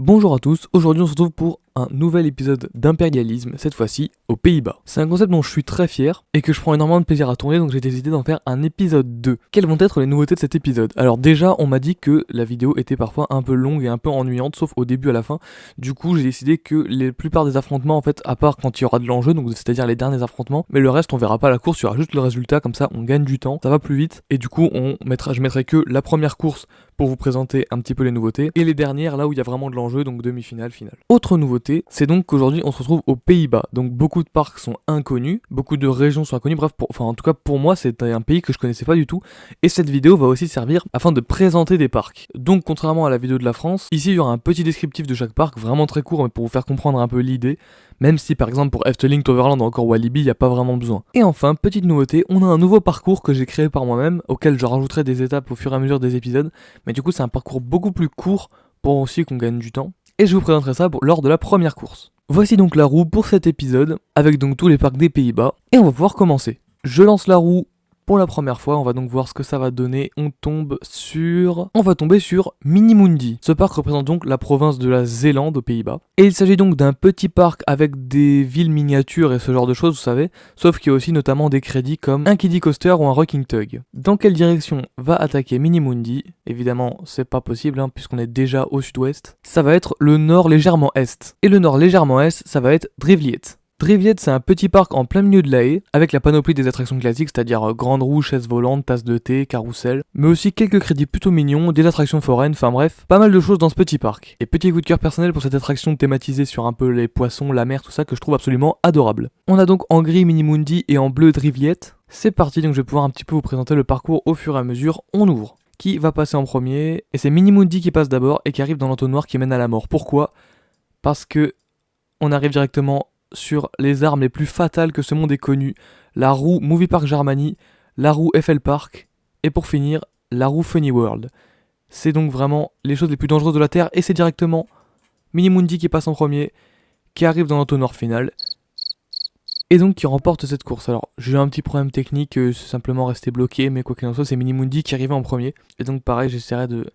Bonjour à tous, aujourd'hui on se retrouve pour un nouvel épisode d'impérialisme, cette fois-ci aux Pays-Bas. C'est un concept dont je suis très fier et que je prends énormément de plaisir à tourner, donc j'ai décidé d'en faire un épisode 2. Quelles vont être les nouveautés de cet épisode? Alors déjà, on m'a dit que la vidéo était parfois un peu longue et un peu ennuyante, sauf au début à la fin. Du coup, j'ai décidé que la plupart des affrontements, en fait, à part quand il y aura de l'enjeu, donc c'est-à-dire les derniers affrontements, mais le reste on verra pas la course, il y aura juste le résultat, comme ça on gagne du temps, ça va plus vite, et du coup je mettrai que la première course pour vous présenter un petit peu les nouveautés, et les dernières là où il y a vraiment de l'enjeu, donc demi-finale, finale. Autre nouveauté, c'est donc qu'aujourd'hui on se retrouve aux Pays-Bas, donc beaucoup de parcs sont inconnus, beaucoup de régions sont inconnues, bref, en tout cas pour moi c'est un pays que je connaissais pas du tout, et cette vidéo va aussi servir afin de présenter des parcs. Donc contrairement à la vidéo de la France, ici il y aura un petit descriptif de chaque parc, vraiment très court, mais pour vous faire comprendre un peu l'idée, même si par exemple pour Efteling, Toverland ou encore Walibi, il n'y a pas vraiment besoin. Et enfin, petite nouveauté, on a un nouveau parcours que j'ai créé par moi-même, auquel je rajouterai des étapes au fur et à mesure des épisodes, mais du coup c'est un parcours beaucoup plus court pour aussi qu'on gagne du temps, et je vous présenterai ça lors de la première course. Voici donc la roue pour cet épisode, avec donc tous les parcs des Pays-Bas, et on va pouvoir commencer. Je lance la roue pour la première fois, on va donc voir ce que ça va donner. On va tomber sur Minimundi. Ce parc représente donc la province de la Zélande aux Pays-Bas. Et il s'agit donc d'un petit parc avec des villes miniatures et ce genre de choses, vous savez. Sauf qu'il y a aussi notamment des crédits comme un Kiddie Coaster ou un Rocking Tug. Dans quelle direction va attaquer Minimundi? Évidemment, c'est pas possible puisqu'on est déjà au sud-ouest. Ça va être le nord légèrement est. Et le nord légèrement est, ça va être Drivliet. Drivliet, c'est un petit parc en plein milieu de la haie, avec la panoplie des attractions classiques, c'est-à-dire grande roue, chaise volante, tasse de thé, carrousel, mais aussi quelques crédits plutôt mignons, des attractions foraines, enfin bref, pas mal de choses dans ce petit parc. Et petit coup de cœur personnel pour cette attraction thématisée sur un peu les poissons, la mer, tout ça, que je trouve absolument adorable. On a donc en gris Minimundi et en bleu Drivliet. C'est parti, donc je vais pouvoir un petit peu vous présenter le parcours au fur et à mesure. On ouvre. Qui va passer en premier? Et c'est Minimundi qui passe d'abord et qui arrive dans l'entonnoir qui mène à la mort. Pourquoi? Parce que on arrive directement sur les armes les plus fatales que ce monde ait connues, la roue Movie Park Germany, la roue Eiffel Park, et pour finir, la roue Funny World. C'est donc vraiment les choses les plus dangereuses de la Terre, et c'est directement Minimundi qui passe en premier, qui arrive dans l'entonnoir final, et donc qui remporte cette course. Alors, j'ai eu un petit problème technique, c'est simplement resté bloqué, mais quoi qu'il en soit, c'est Minimundi qui arrivait en premier, et donc pareil, j'essaierai de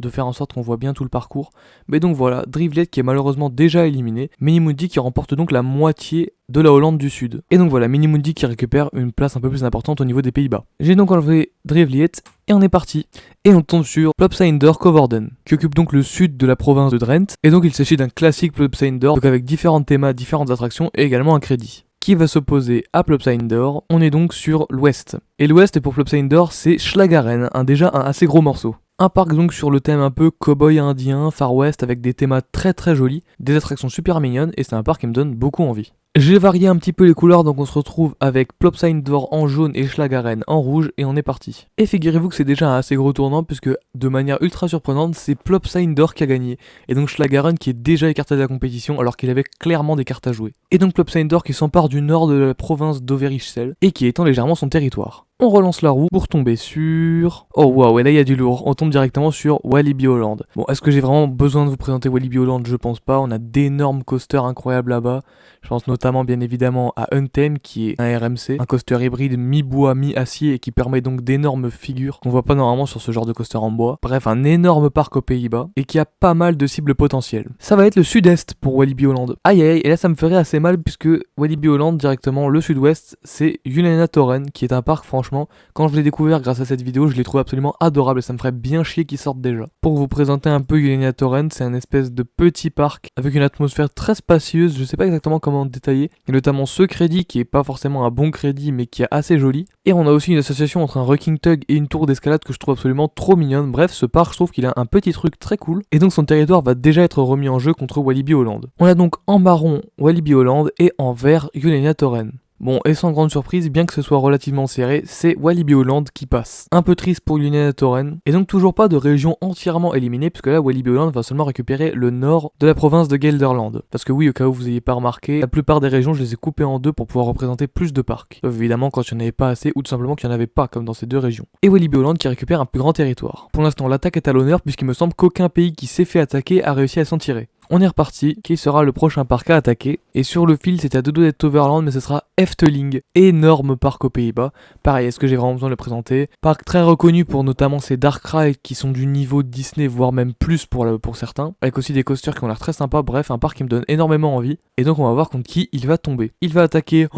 faire en sorte qu'on voit bien tout le parcours. Mais donc voilà, Drivliet qui est malheureusement déjà éliminé, Minimundi qui remporte donc la moitié de la Hollande du Sud. Et donc voilà, Minimundi qui récupère une place un peu plus importante au niveau des Pays-Bas. J'ai donc enlevé Drivliet et on est parti. Et on tombe sur Plopsaïnder Covorden, qui occupe donc le sud de la province de Drenthe. Et donc il s'agit d'un classique Plopsaïnder, donc avec différents thémas, différentes attractions et également un crédit. Qui va s'opposer à Plopsaïnder? On est donc sur l'ouest. Et l'ouest pour Plopsaïnder, c'est Schlagaren, déjà un assez gros morceau. Un parc donc sur le thème un peu cow-boy indien, Far West, avec des thémas très très jolis, des attractions super mignonnes, et c'est un parc qui me donne beaucoup envie. J'ai varié un petit peu les couleurs, donc on se retrouve avec Plopsaïnder en jaune et Schlagaren en rouge, et on est parti. Et figurez-vous que c'est déjà un assez gros tournant, puisque de manière ultra surprenante, c'est Plopsaïnder qui a gagné, et donc Schlagaren qui est déjà écarté de la compétition, alors qu'il avait clairement des cartes à jouer. Et donc Plopsaïnder qui s'empare du nord de la province d'Overijssel, et qui étend légèrement son territoire. On relance la roue pour tomber sur... Oh waouh, et là il y a du lourd, on tombe directement sur Walibi Holland. Bon, est-ce que j'ai vraiment besoin de vous présenter Walibi Holland? Je pense pas, on a d'énormes coasters incroyables là-bas. Je pense notamment bien évidemment à Untamed qui est un RMC, un coaster hybride mi-bois, mi-acier et qui permet donc d'énormes figures qu'on voit pas normalement sur ce genre de coaster en bois. Bref, un énorme parc aux Pays-Bas et qui a pas mal de cibles potentielles. Ça va être le sud-est pour Walibi Holland. Aïe aïe, et là ça me ferait assez mal puisque Walibi Holland directement le sud-ouest c'est Julianatoren qui est un parc franchement, quand je l'ai découvert grâce à cette vidéo, je l'ai trouvé absolument adorable et ça me ferait bien chier qu'il sorte déjà. Pour vous présenter un peu Julianatoren, c'est un espèce de petit parc avec une atmosphère très spacieuse, je sais pas exactement comment détailler, et notamment ce crédit qui est pas forcément un bon crédit mais qui est assez joli. Et on a aussi une association entre un Rocking Tug et une tour d'escalade que je trouve absolument trop mignonne. Bref, ce parc je trouve qu'il a un petit truc très cool et donc son territoire va déjà être remis en jeu contre Walibi Holland. On a donc en marron Walibi Holland et en vert Julianatoren. Bon, et sans grande surprise, bien que ce soit relativement serré, c'est Walibi Holland qui passe. Un peu triste pour Julianatoren, et donc toujours pas de région entièrement éliminée, puisque là Walibi Holland va seulement récupérer le nord de la province de Gelderland. Parce que oui, au cas où vous n'ayez pas remarqué, la plupart des régions je les ai coupées en deux pour pouvoir représenter plus de parcs. Sauf évidemment quand il n'y en avait pas assez, ou tout simplement qu'il n'y en avait pas, comme dans ces deux régions. Et Walibi Holland qui récupère un plus grand territoire. Pour l'instant, l'attaque est à l'honneur, puisqu'il me semble qu'aucun pays qui s'est fait attaquer a réussi à s'en tirer. On est reparti, qui sera le prochain parc à attaquer. Et sur le fil, c'est à deux doigts d'être Toverland, mais ce sera Efteling. Énorme parc aux Pays-Bas. Pareil, est-ce que j'ai vraiment besoin de le présenter? Parc très reconnu pour notamment ses Dark Rides qui sont du niveau de Disney, voire même plus pour certains. Avec aussi des coasters qui ont l'air très sympas. Bref, un parc qui me donne énormément envie. Et donc on va voir contre qui il va tomber. Il va attaquer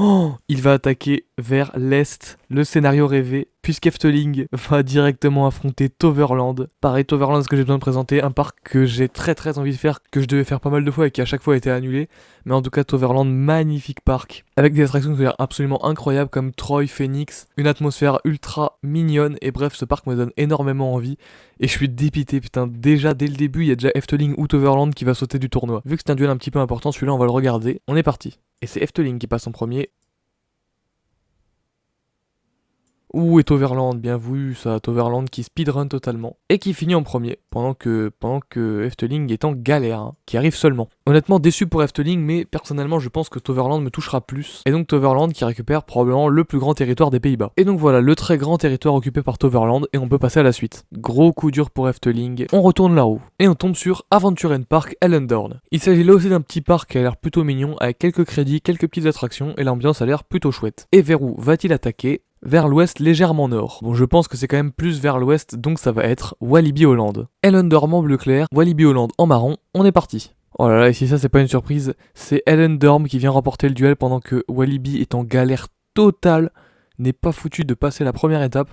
vers l'est, le scénario rêvé, puisqu'Efteling va directement affronter Toverland. Pareil, Toverland, ce que j'ai besoin de présenter, un parc que j'ai très envie de faire, que je devais faire pas mal de fois et qui à chaque fois a été annulé. Mais en tout cas, Toverland, magnifique parc, avec des attractions qui ont l'air absolument incroyables comme Troy, Phoenix, une atmosphère ultra mignonne, et bref, ce parc me donne énormément envie. Et je suis dépité, putain, déjà dès le début, il y a déjà Efteling ou Toverland qui va sauter du tournoi. Vu que c'est un duel un petit peu important, celui-là on va le regarder. On est parti. Et c'est Efteling qui passe en premier. Ouh, et Toverland, bien vu, ça, Toverland qui speedrun totalement, et qui finit en premier, pendant que Efteling est en galère, hein, qui arrive seulement. Honnêtement, déçu pour Efteling, mais personnellement, je pense que Toverland me touchera plus, et donc Toverland qui récupère probablement le plus grand territoire des Pays-Bas. Et donc voilà, le très grand territoire occupé par Toverland, et on peut passer à la suite. Gros coup dur pour Efteling, on retourne la roue, et on tombe sur Adventure Park Ellendorn. Il s'agit là aussi d'un petit parc qui a l'air plutôt mignon, avec quelques crédits, quelques petites attractions, et l'ambiance a l'air plutôt chouette. Et vers où va-t-il attaquer ? Vers l'ouest légèrement nord. Bon, je pense que c'est quand même plus vers l'ouest, donc ça va être Walibi Holland. Ellendorm en bleu clair, Walibi Holland en marron, on est parti. Oh là là, et si ça c'est pas une surprise, c'est Ellendorm qui vient remporter le duel pendant que Walibi est en galère totale, n'est pas foutu de passer la première étape.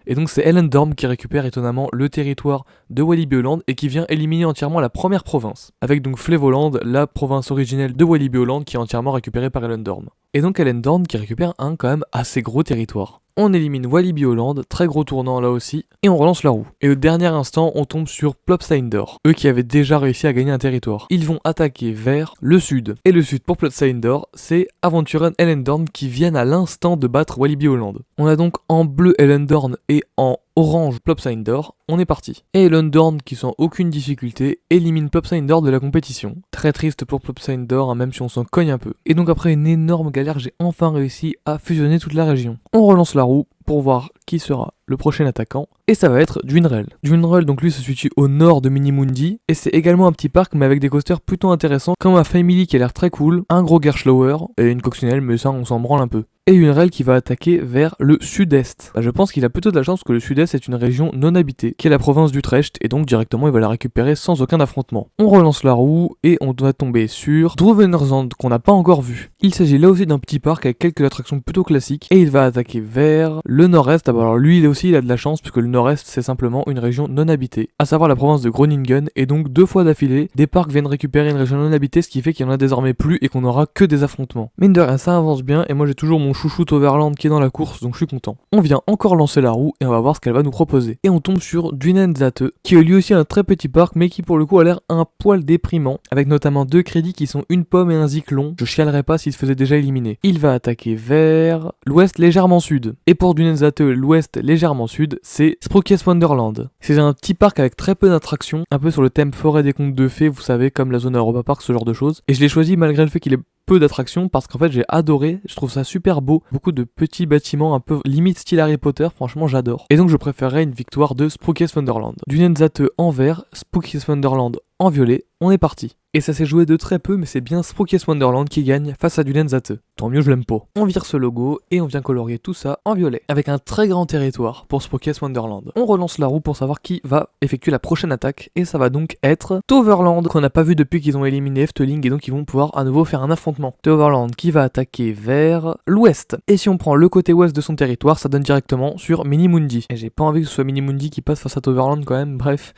Et donc c'est Ellendorm qui récupère étonnamment le territoire de Walibi Holland et qui vient éliminer entièrement la première province. Avec donc Flevoland, la province originelle de Walibi Holland qui est entièrement récupérée par Ellendorm. Et donc Ellendorm qui récupère un quand même assez gros territoire. On élimine Walibi Holland, très gros tournant là aussi, et on relance la roue. Et au dernier instant, on tombe sur Plopsaindor, eux qui avaient déjà réussi à gagner un territoire. Ils vont attaquer vers le sud. Et le sud pour Plopsaindor, c'est Aventuren Ellendorn qui viennent à l'instant de battre Walibi Holland. On a donc en bleu Ellendorn et en orange Plopsaindor, on est parti. Et Ellendorn, qui sans aucune difficulté, élimine Plopsaindor de la compétition. Très triste pour Plopsaindor, hein, même si on s'en cogne un peu. Et donc après une énorme galère, j'ai enfin réussi à fusionner toute la région. On relance la roue pour voir qui sera le prochain attaquant, et ça va être Dwinrel. Dwinrel, donc lui se situe au nord de Minimundi, et c'est également un petit parc mais avec des coasters plutôt intéressants, comme un Family qui a l'air très cool, un gros Gerschlauer, et une coccinelle, mais ça on s'en branle un peu. Et Dwinrel qui va attaquer vers le sud-est. Je pense qu'il a plutôt de la chance que le sud-est est une région non habitée, qui est la province d'Utrecht, et donc directement il va la récupérer sans aucun affrontement. On relance la roue, et on doit tomber sur Droevenersand, qu'on n'a pas encore vu. Il s'agit là aussi d'un petit parc avec quelques attractions plutôt classiques, et il va attaquer vers le nord-est. Alors lui aussi il a de la chance, puisque le nord-est c'est simplement une région non habitée, à savoir la province de Groningen, et donc 2 fois d'affilée, des parcs viennent récupérer une région non habitée, ce qui fait qu'il y en a désormais plus et qu'on n'aura que des affrontements. Mine de rien, ça avance bien, et moi j'ai toujours mon chouchou Toverland qui est dans la course, donc je suis content. On vient encore lancer la roue, et on va voir ce qu'elle va nous proposer. Et on tombe sur Dwynenzaate, qui est lui aussi un très petit parc, mais qui pour le coup a l'air un poil déprimant, avec notamment 2 crédits qui sont une pomme et un cyclone. Je chialerais pas s'il se faisait déjà éliminer. Il va attaquer vers l'ouest légèrement sud. Et pour Dwynenzaate, l'ouest légèrement sud, c'est Spookiest Wonderland. C'est un petit parc avec très peu d'attractions, un peu sur le thème forêt des contes de fées, vous savez, comme la zone Europa Park, ce genre de choses. Et je l'ai choisi malgré le fait qu'il ait peu d'attractions, parce qu'en fait j'ai adoré, je trouve ça super beau, beaucoup de petits bâtiments un peu limite style Harry Potter, franchement j'adore. Et donc je préférerais une victoire de Spookiest Wonderland. Dwynenzaate en vert, Spookiest Wonderland en violet, on est parti. Et ça s'est joué de très peu, mais c'est bien Spookiest Wonderland qui gagne face à Dwynenzaate. Tant mieux, je l'aime pas. On vire ce logo et on vient colorier tout ça en violet, avec un très grand territoire pour Spookiest Wonderland. On relance la roue pour savoir qui va effectuer la prochaine attaque, et ça va donc être Toverland, qu'on n'a pas vu depuis qu'ils ont éliminé Efteling, et donc ils vont pouvoir à nouveau faire un affrontement. Toverland qui va attaquer vers l'ouest. Et si on prend le côté ouest de son territoire, ça donne directement sur Minimundi. Et j'ai pas envie que ce soit Minimundi qui passe face à Toverland quand même, bref.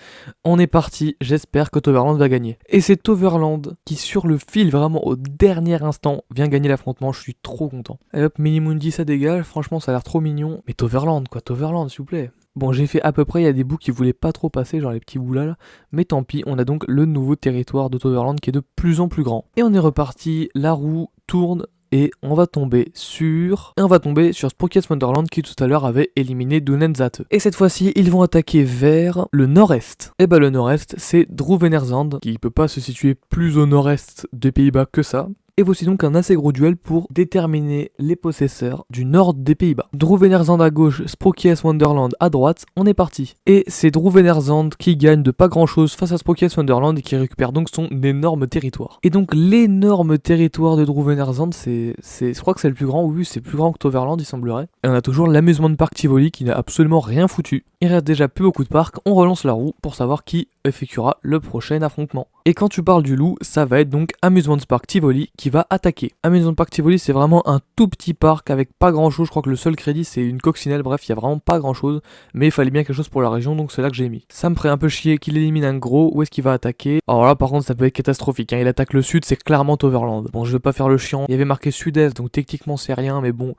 On est parti, j'espère que Toverland va gagner. Et c'est Toverland qui sur le fil vraiment au dernier instant vient gagner l'affrontement, je suis trop content. Et hop, Minimundi ça dégage, franchement ça a l'air trop mignon. Mais Toverland quoi, Toverland s'il vous plaît. Bon, j'ai fait à peu près, il y a des bouts qui voulaient pas trop passer, genre les petits bouts là, mais tant pis, on a donc le nouveau territoire de Toverland qui est de plus en plus grand. Et on est reparti, la roue tourne, et on va tomber sur Spookiest Wonderland qui tout à l'heure avait éliminé Dwynenzaate. Et cette fois-ci, ils vont attaquer vers le nord-est. Et bah le nord-est, c'est Droevenersand, qui peut pas se situer plus au nord-est des Pays-Bas que ça. Et voici donc un assez gros duel pour déterminer les possesseurs du nord des Pays-Bas. Droevenerzand à gauche, Sprookjes Wonderland à droite, on est parti. Et c'est Droevenerzand qui gagne de pas grand chose face à Sprookjes Wonderland et qui récupère donc son énorme territoire. Et donc l'énorme territoire de Droevenerzand, je crois que c'est le plus grand, oui c'est plus grand que Toverland il semblerait. Et on a toujours l'amusement park Tivoli qui n'a absolument rien foutu. Il reste déjà plus beaucoup de parcs, on relance la roue pour savoir qui effectuera le prochain affrontement. Et quand tu parles du loup, ça va être donc Amusement Park Tivoli qui va attaquer. Amusement Park Tivoli c'est vraiment un tout petit parc avec pas grand chose, je crois que le seul crédit c'est une coccinelle, bref il y a vraiment pas grand chose, mais il fallait bien quelque chose pour la région donc c'est là que j'ai mis. Ça me ferait un peu chier qu'il élimine un gros, où est-ce qu'il va attaquer? Alors là par contre ça peut être catastrophique, hein. Il attaque le sud, c'est clairement Toverland. Bon je vais pas faire le chiant, il y avait marqué sud-est donc techniquement c'est rien mais bon...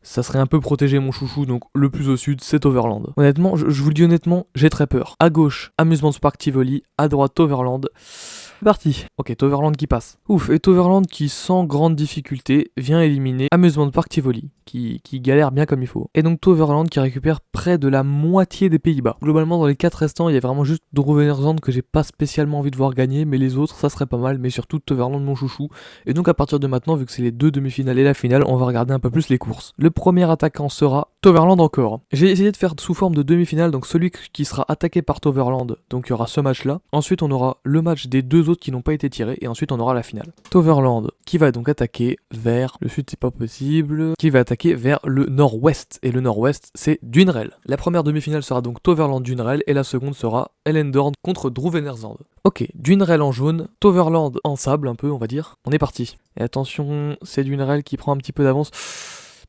Ça serait un peu protégé mon chouchou, donc le plus au sud, c'est Toverland. Honnêtement, je vous le dis honnêtement, j'ai très peur. À gauche, Amusement Park Tivoli, à droite, Toverland. C'est parti. Ok, Toverland qui passe. Ouf, et Toverland qui, sans grande difficulté, vient éliminer Amusement Park Tivoli, qui galère bien comme il faut. Et donc Toverland qui récupère près de la moitié des Pays-Bas. Globalement, dans les 4 restants, il y a vraiment juste Droevenerzand que j'ai pas spécialement envie de voir gagner, mais les autres, ça serait pas mal, mais surtout Toverland mon chouchou. Et donc à partir de maintenant, vu que c'est les 2 demi-finales et la finale, on va regarder un peu plus les courses. Le premier attaquant sera Toverland encore. J'ai essayé de faire sous forme de demi-finale, donc celui qui sera attaqué par Toverland, donc il y aura ce match-là. Ensuite, on aura le match des 2 autres qui n'ont pas été tirés, et ensuite on aura la finale. Toverland qui va donc attaquer vers le sud, c'est pas possible, qui va attaquer vers le nord-ouest, et le nord-ouest c'est Dunrell. La première demi-finale sera donc Toverland Dunrell, et la seconde sera Elendorn contre Droevenerzand. Ok, Dunrell en jaune, Toverland en sable un peu on va dire, on est parti. Et attention, c'est Dunrell qui prend un petit peu d'avance.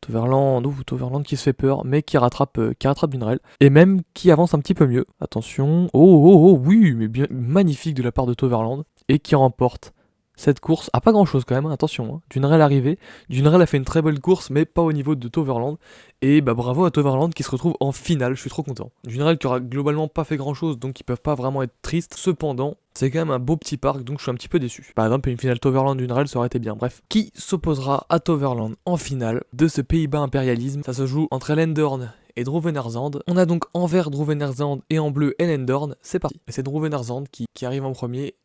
Toverland qui se fait peur, mais qui rattrape Dunrell, et même qui avance un petit peu mieux. Attention, oui, mais bien magnifique de la part de Toverland, et qui remporte cette course à pas grand chose quand même, attention, hein. Dunrell arrivé, Dunrell a fait une très belle course, mais pas au niveau de Toverland, et bah bravo à Toverland qui se retrouve en finale, je suis trop content. Dunrell qui aura globalement pas fait grand chose, donc ils peuvent pas vraiment être tristes, cependant, c'est quand même un beau petit parc, donc je suis un petit peu déçu. Par exemple, une finale Toverland-Dunrell, ça aurait été bien, bref. Qui s'opposera à Toverland en finale de ce Pays-Bas impérialisme? Ça se joue entre Elendorn et Droevenerzand. On a donc en vert Droevenerzand et en bleu Elendorn, c'est parti. Et c'est Droevenerzand qui arrive en premier.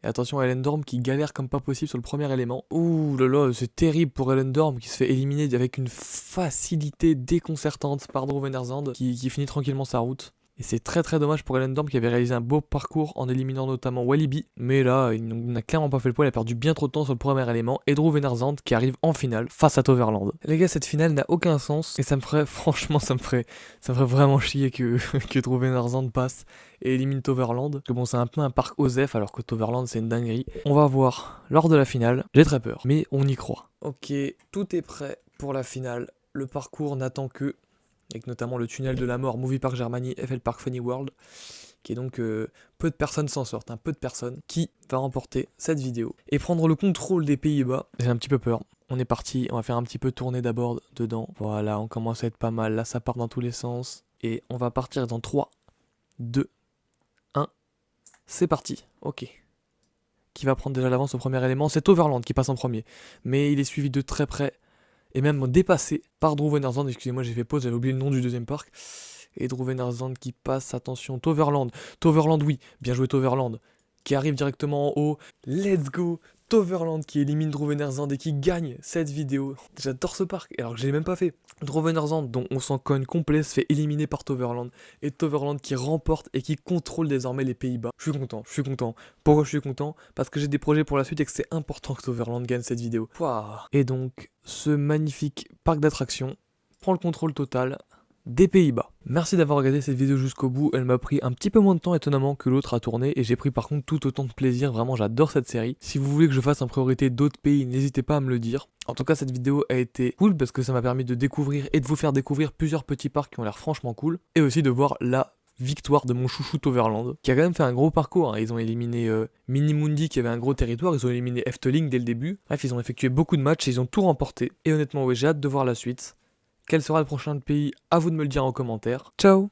Et attention à Elendorn qui galère comme pas possible sur le premier élément. Ouh là là, c'est terrible pour Elendorn qui se fait éliminer avec une facilité déconcertante par Droevenerzand qui finit tranquillement sa route. Et c'est très très dommage pour Elendorn qui avait réalisé un beau parcours en éliminant notamment Walibi. Mais là, il n'a clairement pas fait le poids, il a perdu bien trop de temps sur le premier élément. Et Droevenerzand qui arrive en finale face à Toverland. Les gars, cette finale n'a aucun sens. Et ça me ferait, franchement, ça me ferait vraiment chier que Droevenerzand passe et élimine Toverland. Parce que bon, c'est un peu un parc OSEF alors que Toverland c'est une dinguerie. On va voir lors de la finale. J'ai très peur, mais on y croit. Ok, tout est prêt pour la finale. Le parcours n'attend que... avec notamment le tunnel de la mort, Movie Park Germany, FL Park Funny World, qui est donc peu de personnes s'en sortent, peu de personnes, qui va remporter cette vidéo et prendre le contrôle des Pays-Bas. J'ai un petit peu peur. On est parti, on va faire un petit peu tourner d'abord dedans. Voilà, on commence à être pas mal, là ça part dans tous les sens. Et on va partir dans 3, 2, 1, c'est parti, ok. Qui va prendre déjà l'avance au premier élément? C'est Toverland qui passe en premier, mais il est suivi de très près et même dépassé par Droevenerzand. Excusez-moi, j'ai fait pause, j'avais oublié le nom du deuxième parc. Et Droevenerzand qui passe, attention, Toverland, oui, bien joué Toverland, qui arrive directement en haut, let's go, Toverland qui élimine Droevenerzand et qui gagne cette vidéo. J'adore ce parc, alors que je l'ai même pas fait. Droevenerzand, dont on s'en cogne complet, se fait éliminer par Toverland, et Toverland qui remporte et qui contrôle désormais les Pays-Bas. Je suis content. Pourquoi je suis content? Parce que j'ai des projets pour la suite et que c'est important que Toverland gagne cette vidéo. Pouah. Et donc, ce magnifique parc d'attractions prend le contrôle total des Pays-Bas. Merci d'avoir regardé cette vidéo jusqu'au bout, elle m'a pris un petit peu moins de temps étonnamment que l'autre à tourner et j'ai pris par contre tout autant de plaisir, vraiment j'adore cette série. Si vous voulez que je fasse en priorité d'autres pays, n'hésitez pas à me le dire. En tout cas cette vidéo a été cool parce que ça m'a permis de découvrir et de vous faire découvrir plusieurs petits parcs qui ont l'air franchement cool et aussi de voir la victoire de mon chouchou Toverland, qui a quand même fait un gros parcours, hein. Ils ont éliminé Minimundi qui avait un gros territoire, ils ont éliminé Efteling dès le début, bref ils ont effectué beaucoup de matchs et ils ont tout remporté et honnêtement ouais, j'ai hâte de voir la suite. Quel sera le prochain pays? À vous de me le dire en commentaire. Ciao!